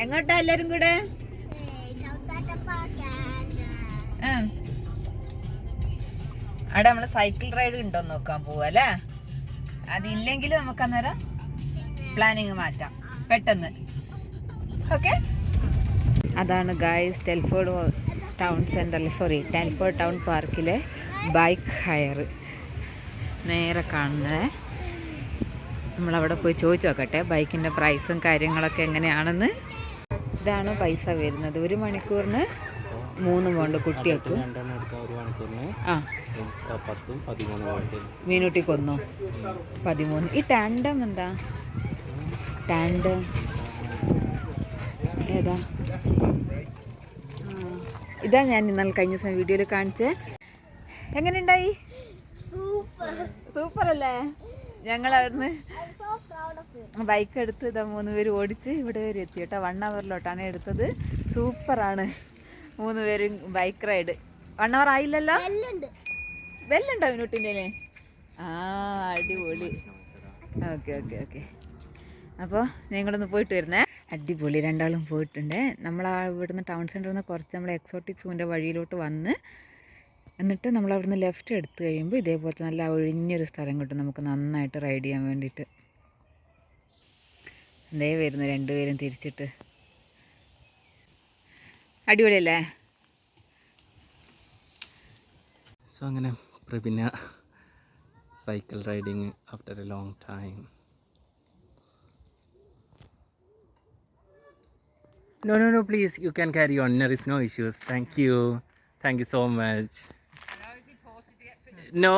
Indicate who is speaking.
Speaker 1: എങ്ങോട്ടാ എല്ലാരും കൂടെ? അവിടെ നമ്മള് സൈക്കിൾ റൈഡ് ഉണ്ടോന്ന് നോക്കാൻ പോവല്ലേ. അതില്ലെങ്കിൽ നമുക്ക് അന്നേരം പ്ലാനിങ് മാറ്റാം പെട്ടെന്ന്. ഓക്കെ, അതാണ് ഗായ്സ് ടെൽഫോർഡ് ടൗൺ സെൻറ്ററിൽ ടെൽഫോർഡ് ടൗൺ പാർക്കിലെ ബൈക്ക് ഹയർ നേരെ കാണുന്നത്. നമ്മളവിടെ പോയി ചോദിച്ചു നോക്കട്ടെ ബൈക്കിൻ്റെ പ്രൈസും കാര്യങ്ങളൊക്കെ എങ്ങനെയാണെന്ന്. ഇതാണ് പൈസ വരുന്നത്. 1 മണിക്കൂറിന് 3 പൗണ്ട് കുട്ടികൾക്ക്. ആ, മീനുട്ടിക്ക് 1 13. ഈ ടാൻഡം എന്താ? ടാൻഡം ഏതാ? ഇതാ ഞാൻ ഇന്നലെ കഴിഞ്ഞ ദിവസം വീഡിയോയിൽ കാണിച്ചേ. എങ്ങനെയുണ്ടായി? സൂപ്പർ അല്ലേ? ഞങ്ങൾ അവിടുന്ന് ബൈക്ക് എടുത്ത് ഇതാ 3 പേര് ഓടിച്ച് ഇവിടെ വരെ എത്തി കേട്ടോ. 1 അവറിലോട്ടാണ് എടുത്തത്. സൂപ്പറാണ്. 3 പേരും ബൈക്ക് റൈഡ്. 1 അവർ ആയില്ലല്ലോ? ബെല്ലുണ്ടോ മിനുട്ടിൻ്റെ? ആ, അടിപൊളി. Okay okay okay. അപ്പോൾ നിങ്ങളൊന്ന് പോയിട്ട് വരുന്നേ. അടിപൊളി, രണ്ടാളും പോയിട്ടുണ്ട്. നമ്മൾ ഇവിടുന്ന് ടൗൺ സെൻറ്ററിൽ നിന്ന് കുറച്ച് നമ്മൾ എക്സോട്ടിക് സൂവിൻ്റെ വഴിയിലോട്ട് വന്ന് എന്നിട്ട് നമ്മൾ അവിടുന്ന് ലെഫ്റ്റ് എടുത്ത് കഴിയുമ്പോൾ ഇതേപോലത്തെ നല്ല ഒഴിഞ്ഞൊരു സ്ഥലം കിട്ടും നമുക്ക് നന്നായിട്ട് റൈഡ് ചെയ്യാൻ വേണ്ടിയിട്ട്. എന്തേ വരുന്നു 2 പേരും തിരിച്ചിട്ട്. അടിപൊളിയല്ലേ?
Speaker 2: സോ അങ്ങനെ Prabina cycle riding after a long time. No, please, you can carry on. There is no issues. Thank you so much. No,